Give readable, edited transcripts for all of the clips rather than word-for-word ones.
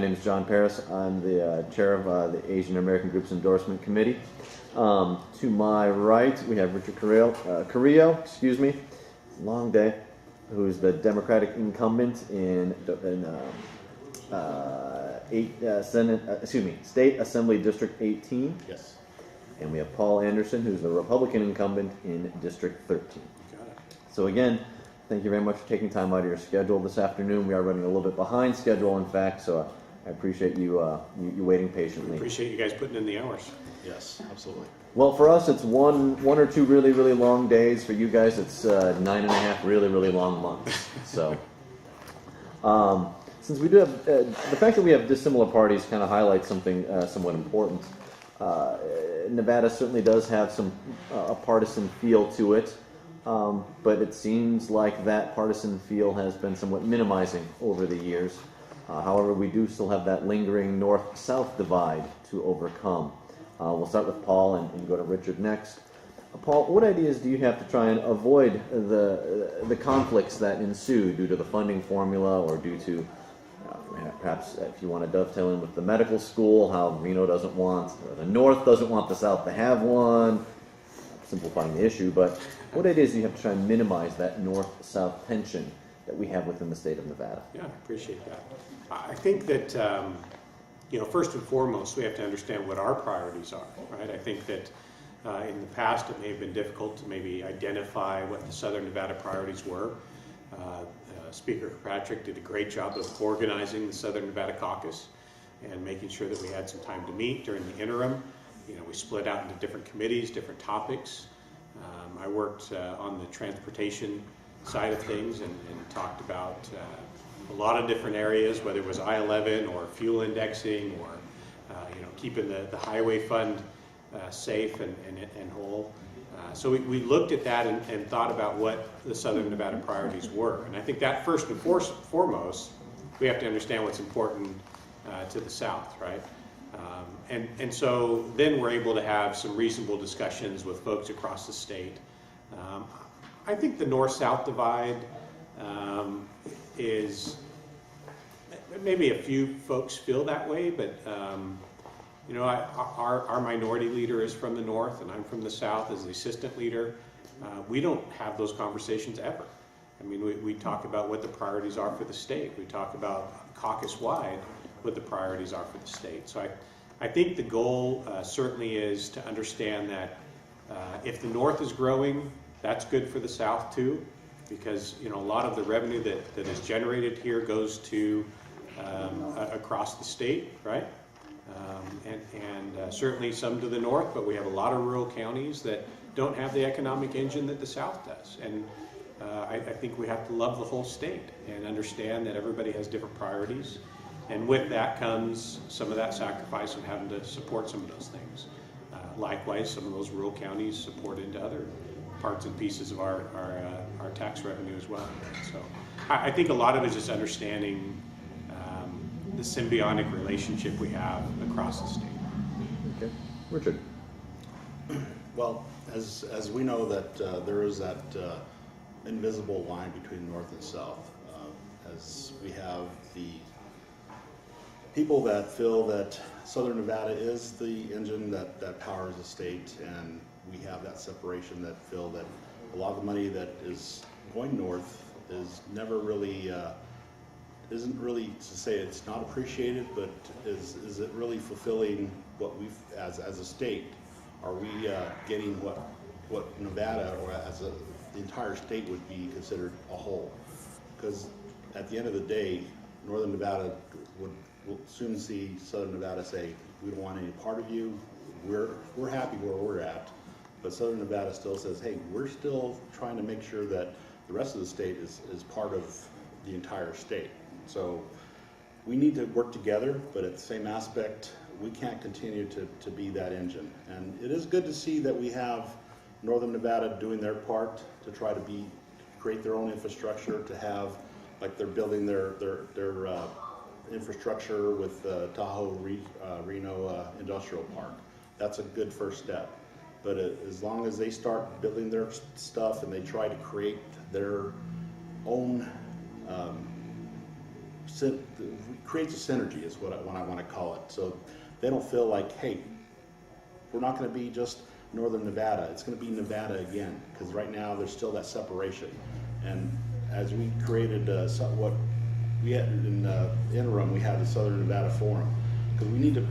My name is John Paris. I'm the chair of the Asian American Groups Endorsement Committee. To my right, we have Richard Carrillo, long day, who is the Democratic incumbent in State Assembly District 18. Yes. And we have Paul Anderson, who's the Republican incumbent in District 13. Got it. So again, thank you very much for taking time out of your schedule this afternoon. We are running a little bit behind schedule, in fact, so I appreciate you waiting patiently. Appreciate you guys putting in the hours. Yes, absolutely. Well, for us, it's one or two really, really long days. For you guys, it's 9.5 really, really long months. So, since we do have the fact that we have dissimilar parties, kind of highlights something somewhat important. Nevada certainly does have some a partisan feel to it, but it seems like that partisan feel has been somewhat minimizing over the years. However, we do still have that lingering north-south divide to overcome. We'll start with Paul and go to Richard next. Paul, what ideas do you have to try and avoid the conflicts that ensue due to the funding formula or due to perhaps if you want to dovetail in with the medical school, how Reno doesn't want, or the North doesn't want the South to have one, simplifying the issue, but what ideas do you have to try and minimize that North-South tension that we have within the state of Nevada? Yeah, I appreciate that. I think that, first and foremost, we have to understand what our priorities are, right? I think that in the past it may have been difficult to maybe identify what the Southern Nevada priorities were. Speaker Patrick did a great job of organizing the Southern Nevada Caucus and making sure that we had some time to meet during the interim. We split out into different committees, different topics. I worked on the transportation side of things and talked about a lot of different areas, whether it was I-11 or fuel indexing or keeping the highway fund safe and whole. So we looked at that and thought about what the Southern Nevada priorities were. And I think that first and foremost, we have to understand what's important to the South, right? And so then we're able to have some reasonable discussions with folks across the state. I think the North-South divide is, maybe a few folks feel that way, but our minority leader is from the North and I'm from the South as the assistant leader. We don't have those conversations ever. I mean, we talk about what the priorities are for the state. We talk about caucus-wide what the priorities are for the state. So I think the goal certainly is to understand that if the North is growing, that's good for the South too, because a lot of the revenue that is generated here goes to across the state, right? And certainly some to the north, but we have a lot of rural counties that don't have the economic engine that the South does. And I think we have to love the whole state and understand that everybody has different priorities. And with that comes some of that sacrifice of having to support some of those things. Likewise, some of those rural counties support into other parts and pieces of our tax revenue as well. So I think a lot of it is just understanding the symbiotic relationship we have across the state. Okay, Richard. Well, as we know that there is that invisible line between North and South, as we have the people that feel that Southern Nevada is the engine that powers the state, and we have that separation that feel that a lot of the money that is going north is never really isn't really to say it's not appreciated, but is it really fulfilling what we've as a state? Are we getting what Nevada or the entire state would be considered a whole? Because at the end of the day, Northern Nevada will soon see Southern Nevada say, we don't want any part of you. We're happy where we're at. But Southern Nevada still says, hey, we're still trying to make sure that the rest of the state is part of the entire state. So we need to work together, but at the same aspect, we can't continue to be that engine. And it is good to see that we have Northern Nevada doing their part to try to create their own infrastructure, to have, like they're building their infrastructure with Tahoe Reno Industrial Park. That's a good first step. But as long as they start building their stuff and they try to create their own creates a synergy is what I want to call it. So they don't feel like, hey, we're not going to be just Northern Nevada. It's going to be Nevada again, because right now there's still that separation. And as we created what we had in the interim, we had the Southern Nevada Forum, because we need to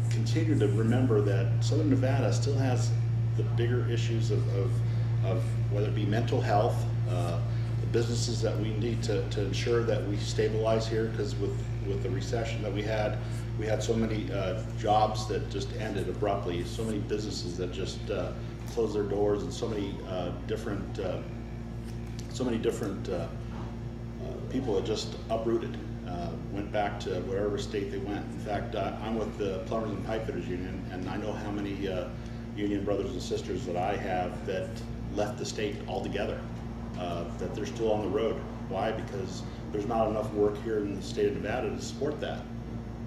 continue to remember that Southern Nevada still has the bigger issues of whether it be mental health, the businesses that we need to ensure that we stabilize here, because with the recession that we had so many jobs that just ended abruptly, so many businesses that just closed their doors, and so many different people that just uprooted, went back to whatever state they went. In fact, I'm with the Plumbers and Pipefitters Union, and I know how many union brothers and sisters that I have that left the state altogether, that they're still on the road. Why? Because there's not enough work here in the state of Nevada to support that.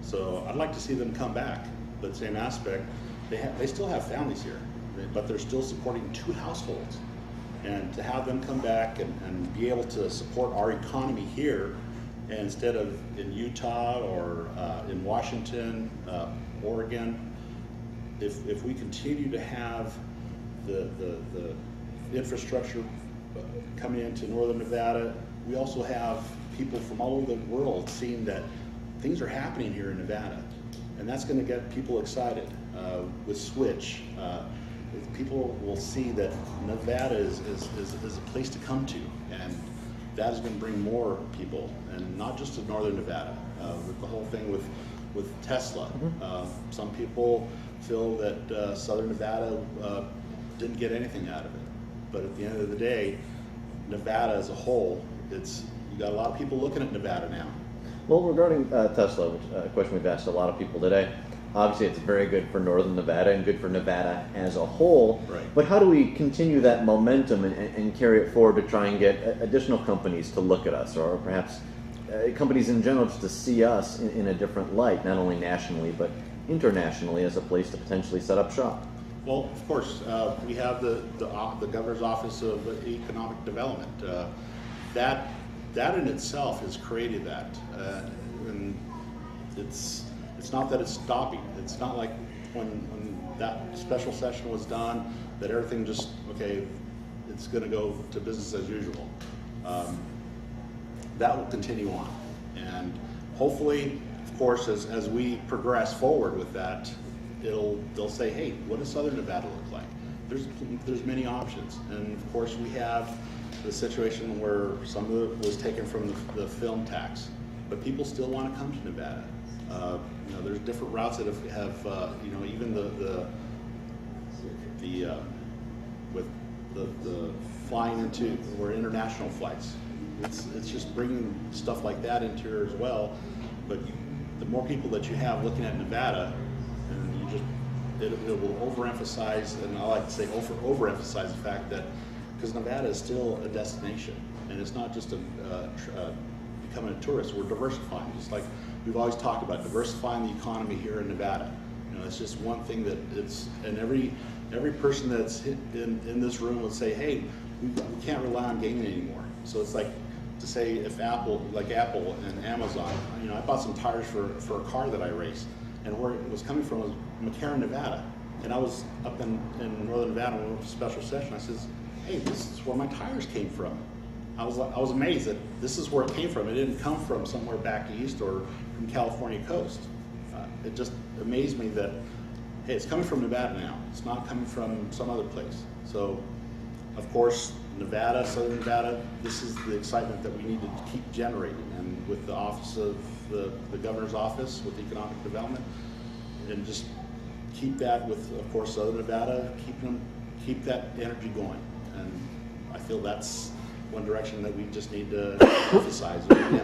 So I'd like to see them come back, but same aspect, they still have families here, but they're still supporting 2 households. And to have them come back and be able to support our economy here, and instead of in Utah or in Washington, Oregon, if we continue to have the infrastructure coming into Northern Nevada, we also have people from all over the world seeing that things are happening here in Nevada, and that's going to get people excited. With Switch, people will see that Nevada is a place to come to, and that is going to bring more people, and not just to Northern Nevada. With the whole thing with Tesla, some people feel that Southern Nevada didn't get anything out of it, but at the end of the day, Nevada as a whole, you got a lot of people looking at Nevada now. Well, regarding Tesla, which a question we've asked a lot of people today, obviously it's very good for Northern Nevada and good for Nevada as a whole. Right. But how do we continue that momentum and carry it forward to try and get additional companies to look at us, or perhaps companies in general just to see us in a different light, not only nationally but internationally as a place to potentially set up shop? Well, of course, we have the Governor's Office of Economic Development. That in itself has created that, and it's not that it's stopping. It's not like when that special session was done that everything just, okay, it's going to go to business as usual. That will continue on, and hopefully, of course, as we progress forward with that, they'll say, hey, what does Southern Nevada look like? There's many options, and of course we have the situation where some of it was taken from the film tax, but people still want to come to Nevada. There's different routes that have even with the flying into or international flights. It's just bringing stuff like that into here as well. But the more people that you have looking at Nevada, and it will overemphasize, and I like to say overemphasize the fact that, because Nevada is still a destination, and it's not just becoming a tourist. We're diversifying, just like we've always talked about, diversifying the economy here in Nevada. It's just one thing that and every person that's in this room would say, hey, we can't rely on gaming anymore. So it's like to say, if Apple and Amazon, I bought some tires for a car that I race, and where it was coming from was McCarran, Nevada, and I was up in Northern Nevada when we went to a special session. I says, hey, this is where my tires came from. I was amazed that this is where it came from. It didn't come from somewhere back east or from California coast. It just amazed me that, hey, it's coming from Nevada now. It's not coming from some other place. So, of course, Nevada, Southern Nevada, this is the excitement that we need to keep generating. And with the office of the Governor's Office with Economic Development, and just keep that with, of course, Southern Nevada, keep that energy going. And I feel that's one direction that we just need to emphasize and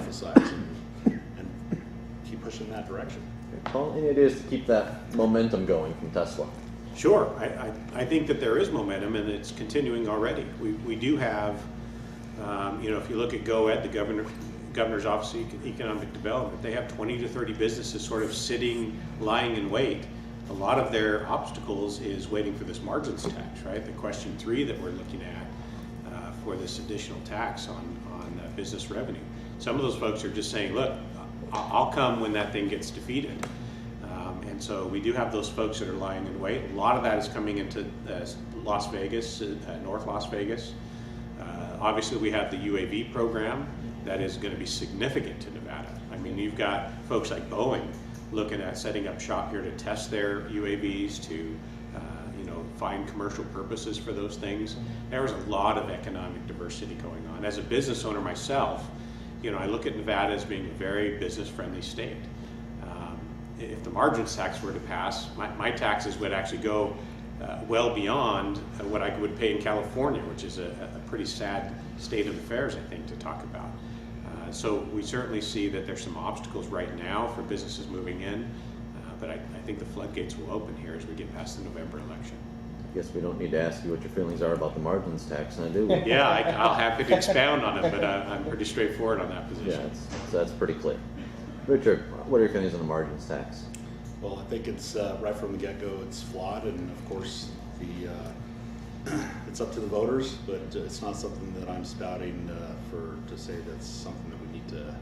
keep pushing in that direction. Paul, any ideas to keep that momentum going from Tesla? Sure. I think that there is momentum, and it's continuing already. We do have, if you look at GoEd, the Governor's Office of Economic Development, they have 20 to 30 businesses sort of lying in wait. A lot of their obstacles is waiting for this margins tax, right? The question 3 that we're looking at for this additional tax on business revenue. Some of those folks are just saying, look, I'll come when that thing gets defeated. And so we do have those folks that are lying in wait. A lot of that is coming into Las Vegas, North Las Vegas. Obviously, we have the UAV program that is going to be significant to Nevada. I mean, you've got folks like Boeing looking at setting up shop here to test their UAVs, to find commercial purposes for those things. There was a lot of economic diversity going on. As a business owner myself, I look at Nevada as being a very business-friendly state. If the margins tax were to pass, my taxes would actually go well beyond what I would pay in California, which is a pretty sad state of affairs, I think, to talk about. So we certainly see that there's some obstacles right now for businesses moving in, but I think the floodgates will open here as we get past the November election. I guess we don't need to ask you what your feelings are about the margins tax, now do we? Yeah, I'll happy to expound on it, but I'm pretty straightforward on that position. Yeah, that's pretty clear. Richard, what are your feelings on the margins tax? Well, I think it's right from the get-go, it's flawed, and of course, it's up to the voters, but it's not something that I'm spouting to say that's something that we need to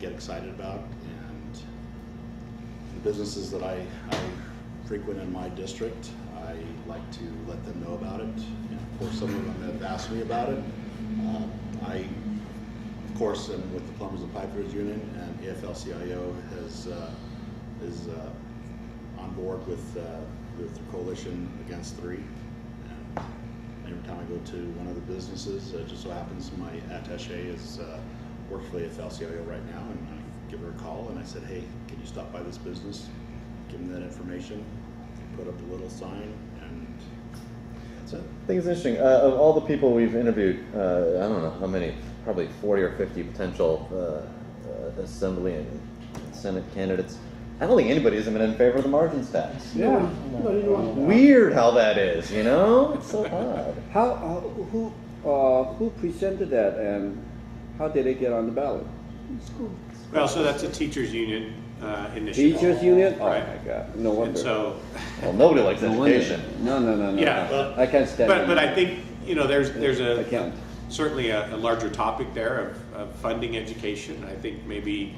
get excited about. And the businesses that I frequent in my district, I like to let them know about it. And of course, some of them have asked me about it. I, of course, am with the Plumbers and Pipers Union, and AFL-CIO is on board with the coalition against 3. And every time I go to one of the businesses, it just so happens my attaché is works for the AFL-CIO right now, and I give her a call and I said, hey, can you stop by this business, give them that information, put up a little sign, and that's it. I think it's interesting. Of all the people we've interviewed, I don't know how many, probably 40 or 50 potential Assembly and Senate candidates, I don't think anybody has been in favor of the margins tax. Yeah. Weird how that is, It's so odd. Who presented that, and how did it get on the ballot? Well, so that's a teachers union initiative. Teachers union? Right. Oh my God, no wonder. And so, Well, nobody likes No wonder. education. No. Yeah, well, I can't stand it. but I think there's I can't. certainly a larger topic there of funding education. I think maybe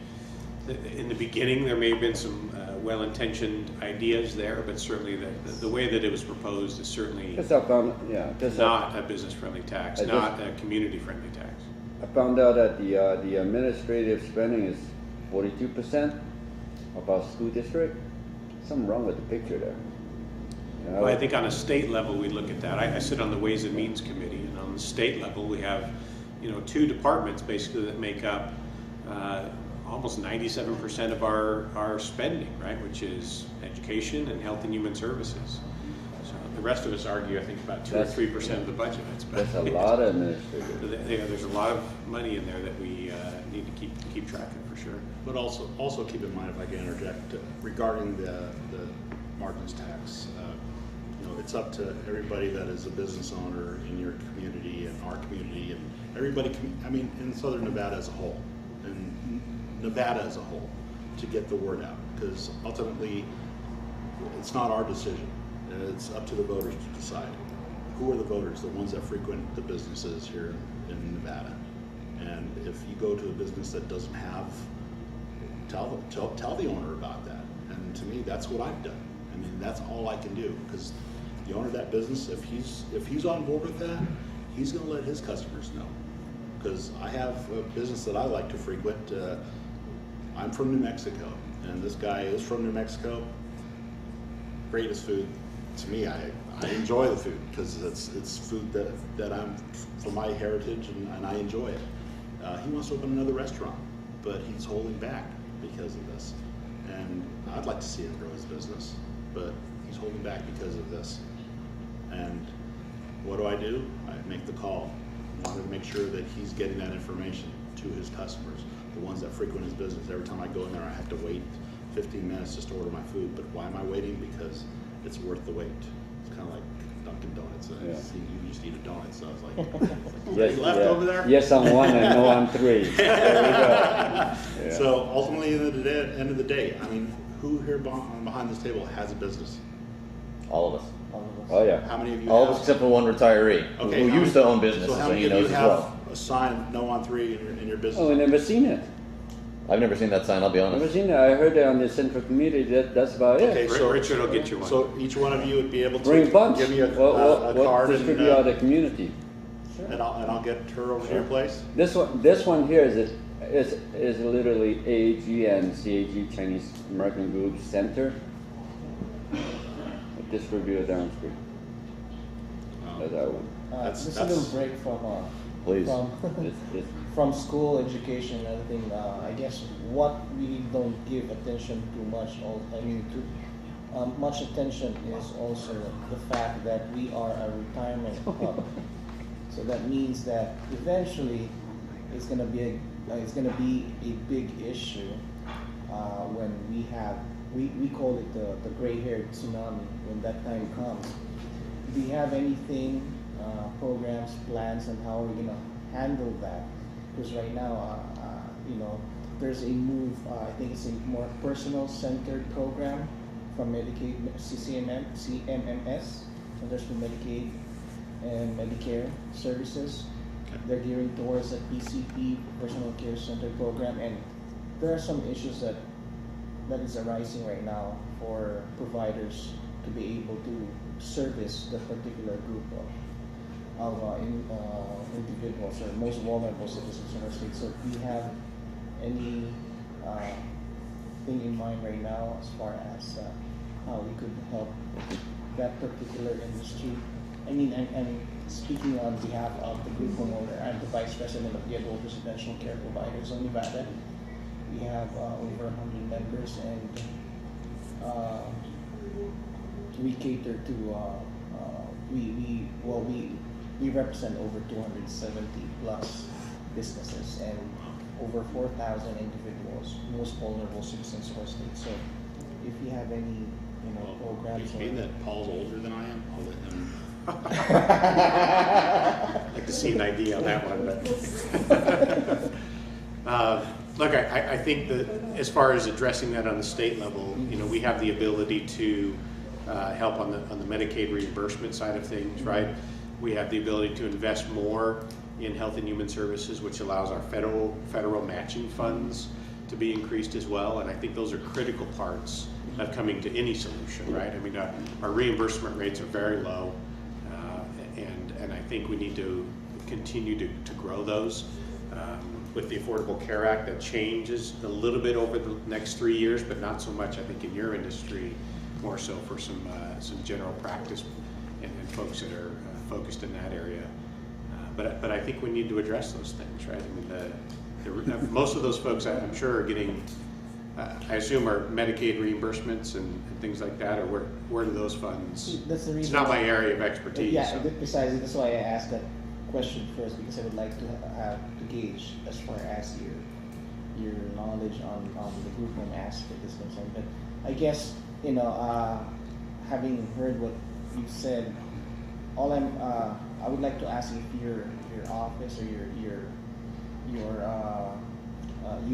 in the beginning there may have been some well-intentioned ideas there, but certainly the way that it was proposed is certainly Because I found, yeah, because not a business-friendly tax, I not a community-friendly tax. I found out that the administrative spending is 42% of our school district. Something wrong with the picture there. Well, I think on a state level we look at that. I sit on the Ways and Means Committee, and on the state level we have 2 departments basically that make up almost 97% of our spending, right, which is education and health and human services. So the rest of us argue, I think, about 2 or 3% of the budget. That's a lot of administrative. There's a lot of money in there that we need to keep track of for sure. But also keep in mind, if I can interject, regarding the margins tax, it's up to everybody that is a business owner in your community and our community and everybody, in Southern Nevada as a whole, and Nevada as a whole, to get the word out. Because ultimately, it's not our decision. It's up to the voters to decide. Who are the voters? The ones that frequent the businesses here in Nevada. And if you go to a business that doesn't have, tell the owner about that. And to me, that's what I've done. That's all I can do, because the owner of that business, if he's on board with that, he's going to let his customers know. Because I have a business that I like to frequent. I'm from New Mexico, and this guy is from New Mexico. Greatest food. To me, I enjoy the food because it's food that I'm from my heritage, and I enjoy it. He wants to open another restaurant, but he's holding back because of this. And I'd like to see him grow his business, but he's holding back because of this. And what do? I make the call. I want to make sure that he's getting that information to his customers, the ones that frequent his business. Every time I go in there, I have to wait 15 minutes just to order my food. But why am I waiting? Because it's worth the wait. It's kind of like Dunkin' Donuts. Yeah. See, you used to eat a donut, so I was like, Yes, left over there? Yes, I'm 1 and no, I'm 3. There we go. Yeah. So ultimately, at the end of the day, who here behind this table has a business? All of us. Oh yeah. How many of you All of have? us except for one retiree Okay, who how used many- to own businesses, so how so many he of knows you as have well. a sign, no on 3 in your business. Oh, I never seen it. I've never seen that sign. I'll be Never honest. seen it. I heard it on the Central Committee. That's about it. Okay, so Richard will get you one. So each one of you would be able to Bring punch. give me a What card distribute out the community? and I'll get her over to your place. This one here is literally AAG and CAG Chinese American Group Center. A distributor downstream. That's our one. That's- Just a little break from Please. It's from school education and everything. I guess what we don't give attention to much. Much attention is also the fact that we are a retirement hub. So that means that eventually it's going to be a big issue when we call it the gray-haired tsunami when that time comes. Do you have anything, programs, plans, and how we're gonna handle that? Because right now, there's a move. I think it's a more personal-centered program from Medicaid, CMMS, Centers for Medicaid and Medicare Services. They're gearing towards a PCP, Personal Care Center program, and there are some issues that is arising right now for providers to be able to service the particular group of individuals or most vulnerable citizens in our state. So do you have any thing in mind right now as far as how we could help that particular industry? I mean, and speaking on behalf of the group homeowner, I'm the vice president of the Adult Residential Care Providers of Nevada. We have over 100 members, and we cater to we represent over 270 plus businesses and over 4,000 individuals, most vulnerable citizens of our state. So, if you have any, programs. Being that Paul's older than I am, I'll let him. I'd like to see an idea on that one, but look, I think that as far as addressing that on the state level, we have the ability to help on the Medicaid reimbursement side of things, right? We have the ability to invest more in Health and Human Services, which allows our federal matching funds to be increased as well, and I think those are critical parts of coming to any solution, right? I mean, our reimbursement rates are very low, and I think we need to continue to grow those. With the Affordable Care Act, that changes a little bit over the next 3 years, but not so much, I think, in your industry, more so for some general practice and folks that are focused in that area. But I think we need to address those things, right? I mean, most of those folks, I'm sure, are getting, I assume, are Medicaid reimbursements and things like that, or where do those funds? That's the reason. It's not my area of expertise. Yeah, so. precisely. That's why I asked that question first, because I would like to gauge as far as your knowledge on the group home aspect is concerned. But I guess having heard what you said, I would like to ask if your office or you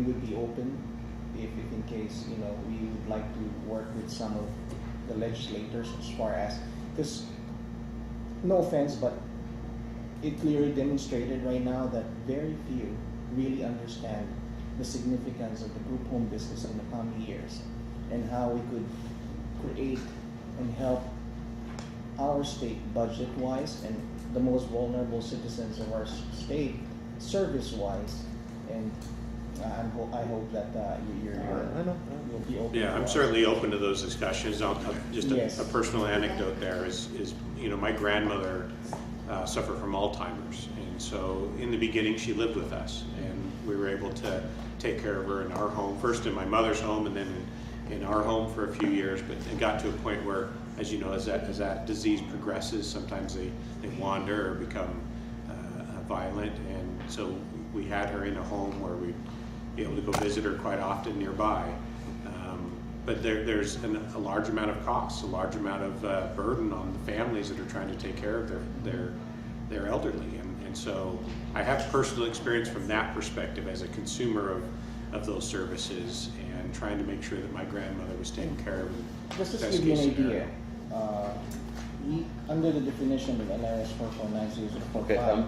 would be open if in case we would like to work with some of the legislators as far as, because no offense, but it clearly demonstrated right now that very few really understand the significance of the group home business in the coming years and how we could create and help our state budget-wise and the most vulnerable citizens of our state service-wise. And I hope that you'll be open. Yeah, to I'm us. certainly open to those discussions. Just Yes. a personal anecdote there is my grandmother suffered from Alzheimer's, and so in the beginning she lived with us, and we were able to take care of her in our home, first in my mother's home and then in our home for a few years, but it got to a point where, as you know, as that disease progresses, sometimes they wander or become violent, and so we had her in a home where we'd be able to go visit her quite often nearby. But there's a large amount of costs, a large amount of burden on the families that are trying to take care of their elderly. And so I have personal experience from that perspective as a consumer of those services and trying to make sure that my grandmother was taken care of. Just to Best give you an case scenario. idea, under the definition of NRS 449 Okay,